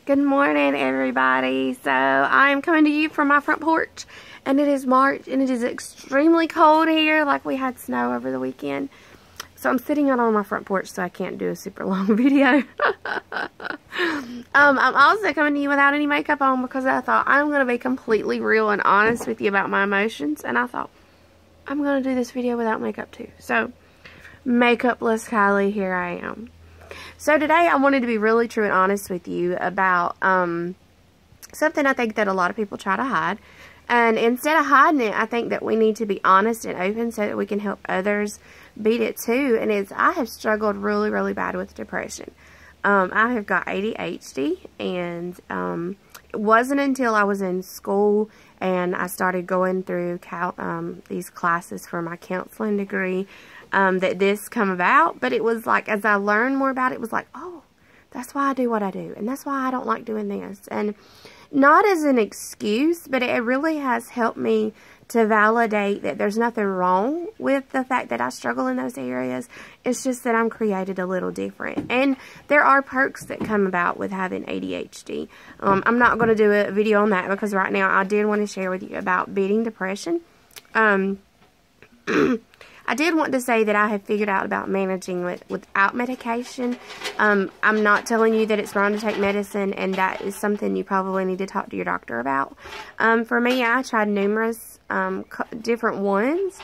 Good morning, everybody. So I'm coming to you from my front porch, and it is March, and it is extremely cold here, like we had snow over the weekend. So I'm sitting out on my front porch, so I can't do a super long video. I'm also coming to you without any makeup on because I thought I'm going to be completely real and honest with you about my emotions, and I thought I'm going to do this video without makeup too. So makeupless Kylie, here I am. So today I wanted to be really true and honest with you about something I think that a lot of people try to hide. And instead of hiding it, I think that we need to be honest and open so that we can help others beat it too. And I have struggled really, really bad with depression. I have got ADHD, and it wasn't until I was in school and I started going through these classes for my counseling degree that this come about. But it was like, as I learned more about it, it was like, oh, that's why I do what I do, and that's why I don't like doing this. And not as an excuse, but it really has helped me to validate that there's nothing wrong with the fact that I struggle in those areas. It's just that I'm created a little different. And there are perks that come about with having ADHD. I'm not going to do a video on that because right now I did want to share with you about beating depression. I did want to say that I have figured out about managing without medication. I'm not telling you that it's wrong to take medicine, and that is something you probably need to talk to your doctor about. For me, I tried numerous different ones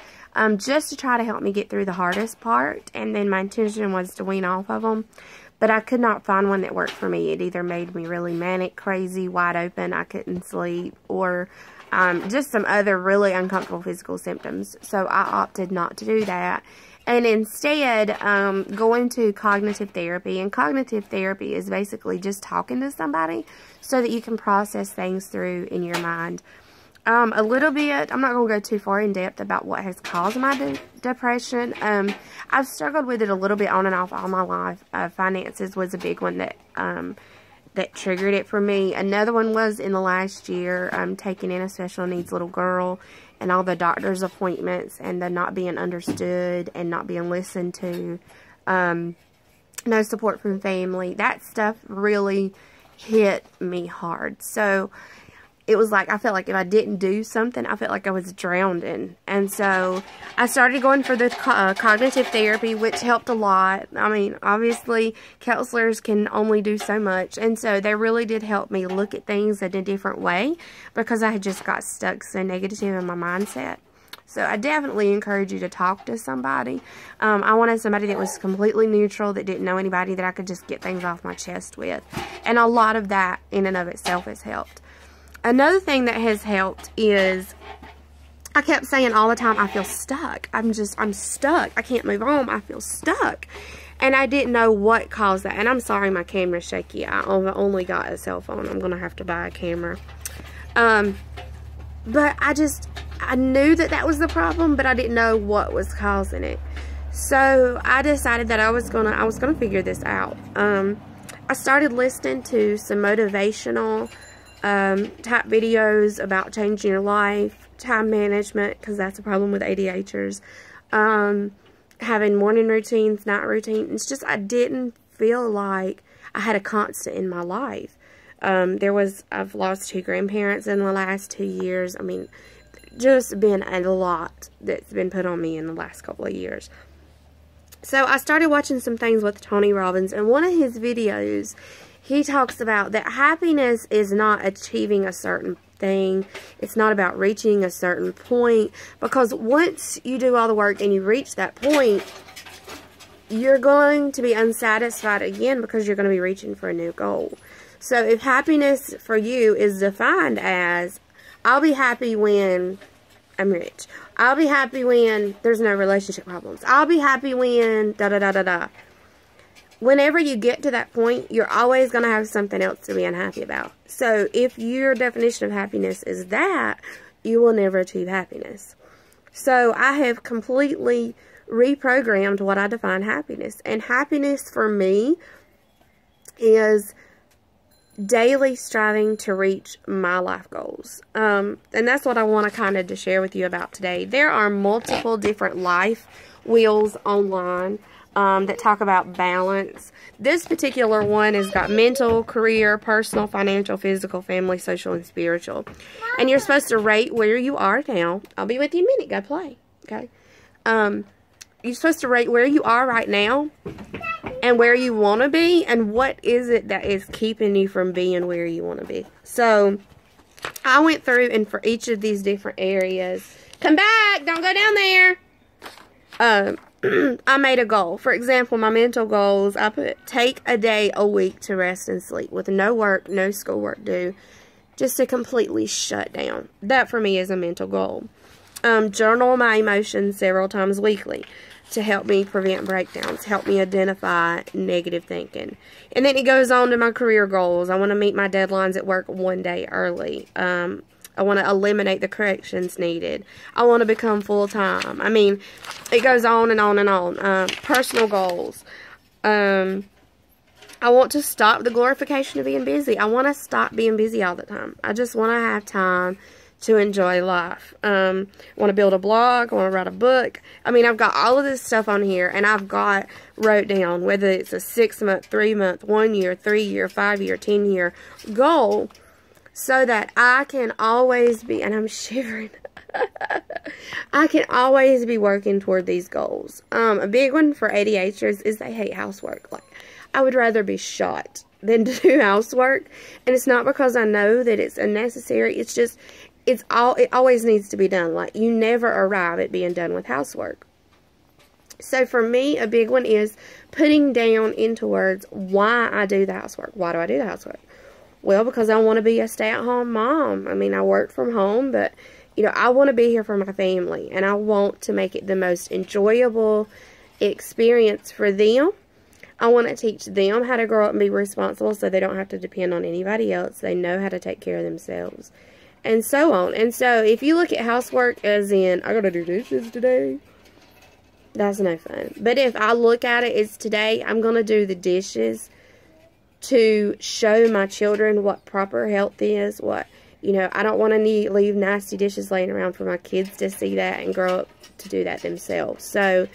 just to try to help me get through the hardest part, and then my intention was to wean off of them. But I could not find one that worked for me. It either made me really manic, crazy, wide open, I couldn't sleep, or just some other really uncomfortable physical symptoms. So I opted not to do that, and instead going to cognitive therapy. And cognitive therapy is basically just talking to somebody so that you can process things through in your mind. A little bit, I'm not going to go too far in depth about what has caused my depression. I've struggled with it a little bit on and off all my life. Finances was a big one that triggered it for me. Another one was in the last year, taking in a special needs little girl and all the doctor's appointments and the not being understood and not being listened to. No support from family. That stuff really hit me hard. So it was like, I felt like if I didn't do something, I felt like I was drowning. And so I started going for the cognitive therapy, which helped a lot. I mean, obviously, counselors can only do so much. And so they really did help me look at things in a different way because I had just got stuck so negative in my mindset. So I definitely encourage you to talk to somebody. I wanted somebody that was completely neutral, that didn't know anybody, that I could just get things off my chest with. And a lot of that in and of itself has helped. Another thing that has helped is I kept saying all the time, I feel stuck. I'm stuck. I can't move on. I feel stuck. And I didn't know what caused that. And I'm sorry my camera's shaky. I only got a cell phone. I'm going to have to buy a camera. But I knew that was the problem, but I didn't know what was causing it. So I decided that I was gonna figure this out. I started listening to some motivational type videos about changing your life, time management, because that's a problem with ADHDers, having morning routines, night routines. It's just I didn't feel like I had a constant in my life. I've lost 2 grandparents in the last 2 years. I mean, just been a lot that's been put on me in the last couple of years. So I started watching some things with Tony Robbins, and one of his videos, he talks about that happiness is not achieving a certain thing. It's not about reaching a certain point, because once you do all the work and you reach that point, you're going to be unsatisfied again because you're going to be reaching for a new goal. So if happiness for you is defined as, I'll be happy when I'm rich. I'll be happy when there's no relationship problems. I'll be happy when da-da-da-da-da. Whenever you get to that point, you're always going to have something else to be unhappy about. So if your definition of happiness is that, you will never achieve happiness. So I have completely reprogrammed what I define happiness. And happiness for me is daily striving to reach my life goals. And that's what I want to kind of to share with you about today. There are multiple different life wheels online. that talk about balance. This particular one has got mental, career, personal, financial, physical, family, social, and spiritual. And you're supposed to rate where you are now. I'll be with you in a minute. Go play. Okay. You're supposed to rate where you are right now and where you want to be, and what is it that is keeping you from being where you want to be. So I went through, and for each of these different areas, come back, don't go down there. I made a goal. For example, my mental goals, I put take a day a week to rest and sleep with no work, no schoolwork due, just to completely shut down. That for me is a mental goal. Journal my emotions several times weekly to help me prevent breakdowns, help me identify negative thinking. And then it goes on to my career goals. I want to meet my deadlines at work one day early. I want to eliminate the corrections needed. I want to become full-time. I mean, it goes on and on and on. Personal goals. I want to stop the glorification of being busy. I want to stop being busy all the time. I just want to have time to enjoy life. I want to build a blog. I want to write a book. I mean, I've got all of this stuff on here, and I've got wrote down whether it's a 6-month, 3-month, 1 year, 3 year, 5 year, 10 year goal, so that I can always be, and I'm shivering, I can always be working toward these goals. A big one for ADHDers is they hate housework. Like, I would rather be shot than to do housework, and it's not because I know that it's unnecessary. It's just, it always needs to be done. Like, you never arrive at being done with housework. So for me, a big one is putting down into words why I do the housework. Why do I do the housework? Well, because I want to be a stay-at-home mom. I mean, I work from home, but, you know, I want to be here for my family, and I want to make it the most enjoyable experience for them. I want to teach them how to grow up and be responsible so they don't have to depend on anybody else. They know how to take care of themselves, and so on. And so, if you look at housework as in, I got to do dishes today, that's no fun. But if I look at it as today, I'm going to do the dishes to show my children what proper health is, what, you know, I don't want to leave nasty dishes laying around for my kids to see that and grow up to do that themselves. So,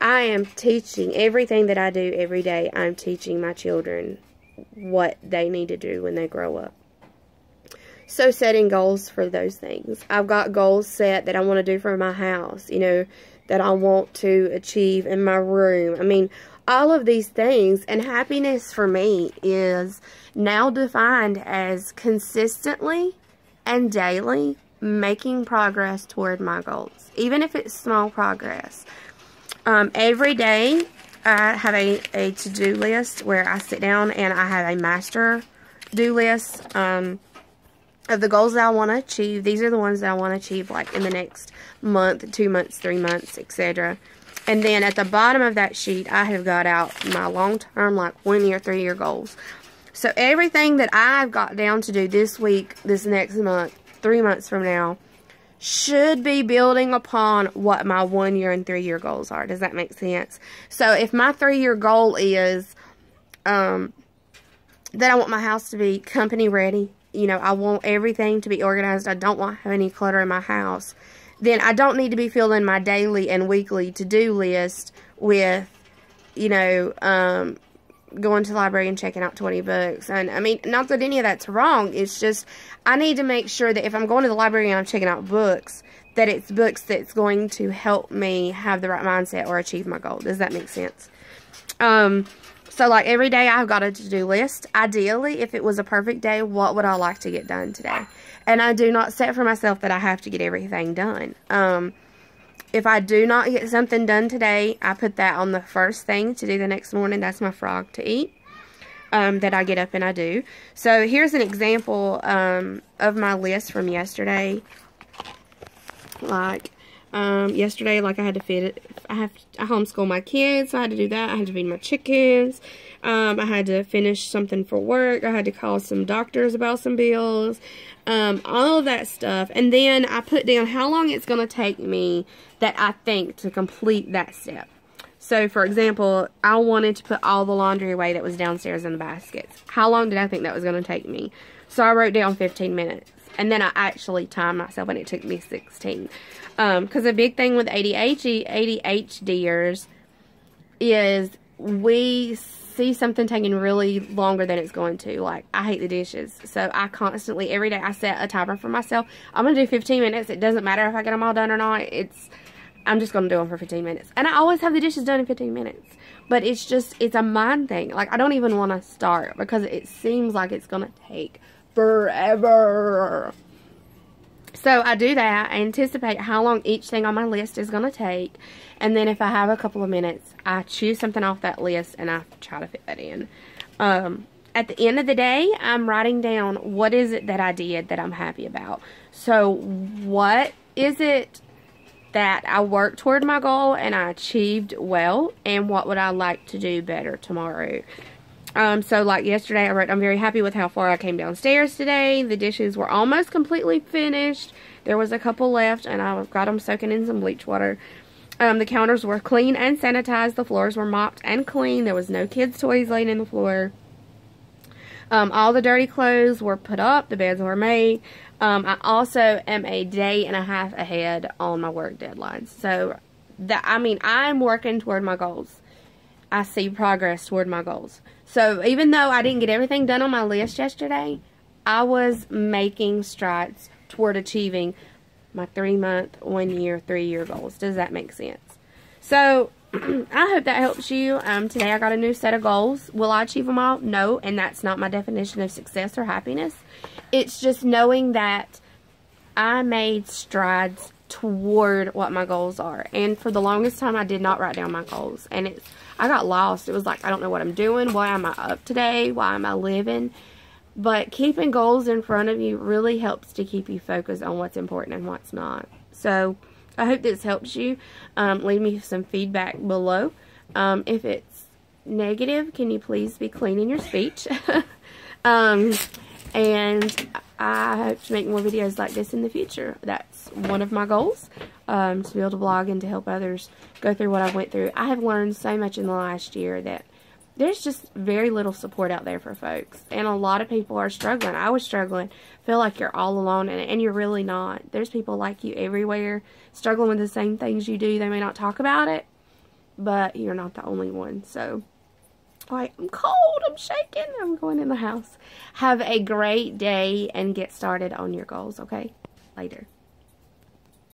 I am teaching everything that I do every day. I'm teaching my children what they need to do when they grow up. So, setting goals for those things. I've got goals set that I want to do for my house, you know, that I want to achieve in my room. I mean, all of these things, and happiness for me is now defined as consistently and daily making progress toward my goals, even if it's small progress. Every day I have a to-do list where I sit down and I have a master do list of the goals that I want to achieve. These are the ones that I want to achieve, like in the next month, 2 months, 3 months, etc. And then at the bottom of that sheet, I have got out my long-term, like 1 year, 3 year goals. So everything that I've got down to do this week, this next month, 3 months from now, should be building upon what my 1 year and 3 year goals are. Does that make sense? So if my 3 year goal is that I want my house to be company ready, you know, I want everything to be organized, I don't want to have any clutter in my house, then I don't need to be filling my daily and weekly to-do list with, you know, going to the library and checking out 20 books. And, I mean, not that any of that's wrong. It's just, I need to make sure that if I'm going to the library and I'm checking out books, that it's books that's going to help me have the right mindset or achieve my goal. Does that make sense? So, like, every day I've got a to-do list. Ideally, if it was a perfect day, what would I like to get done today? And I do not set for myself that I have to get everything done. If I do not get something done today, I put that on the first thing to do the next morning. That's my frog to eat that I get up and I do. So, here's an example of my list from yesterday. Like, yesterday, like, I had to feed it. I homeschool my kids, so I had to do that. I had to feed my chickens. I had to finish something for work. I had to call some doctors about some bills. All of that stuff. And then I put down how long it's going to take me that I think to complete that step. So, for example, I wanted to put all the laundry away that was downstairs in the baskets. How long did I think that was going to take me? So, I wrote down 15 minutes. And then I actually timed myself, and it took me 16. Because a big thing with ADHDers is we see something taking really longer than it's going to. Like, I hate the dishes. So I constantly, every day, I set a timer for myself. I'm going to do 15 minutes. It doesn't matter if I get them all done or not. I'm just going to do them for 15 minutes. And I always have the dishes done in 15 minutes. But it's a mind thing. Like, I don't even want to start because it seems like it's going to take forever. So I do that. I anticipate how long each thing on my list is going to take. And then if I have a couple of minutes, I choose something off that list and I try to fit that in. At the end of the day, I'm writing down what is it that I did that I'm happy about. So what is it that I worked toward my goal and I achieved well, and what would I like to do better tomorrow? So like yesterday, I wrote, I'm very happy with how far I came downstairs today. The dishes were almost completely finished. There was a couple left, and I got them soaking in some bleach water. The counters were clean and sanitized. The floors were mopped and clean. There was no kids' toys laying in the floor. All the dirty clothes were put up. The beds were made. I also am a day and a half ahead on my work deadlines. So, I'm working toward my goals. I see progress toward my goals. So, even though I didn't get everything done on my list yesterday, I was making strides toward achieving my 3-month, 1-year, 3-year goals. Does that make sense? So, I hope that helps you. Today I got a new set of goals. Will I achieve them all? No, and that's not my definition of success or happiness. It's just knowing that I made strides toward what my goals are. And for the longest time, I did not write down my goals. And I got lost. It was like, I don't know what I'm doing. Why am I up today? Why am I living? But keeping goals in front of you really helps to keep you focused on what's important and what's not. So, I hope this helps you. Leave me some feedback below. If it's negative, can you please be clean in your speech? And I hope to make more videos like this in the future. That's one of my goals, to be able to blog and to help others go through what I went through. I have learned so much in the last year that there's just very little support out there for folks. And a lot of people are struggling. I was struggling. Feel like you're all alone, and you're really not. There's people like you everywhere struggling with the same things you do. They may not talk about it, but you're not the only one. So, alright, I'm cold. I'm shaking. I'm going in the house. Have a great day and get started on your goals, okay? Later.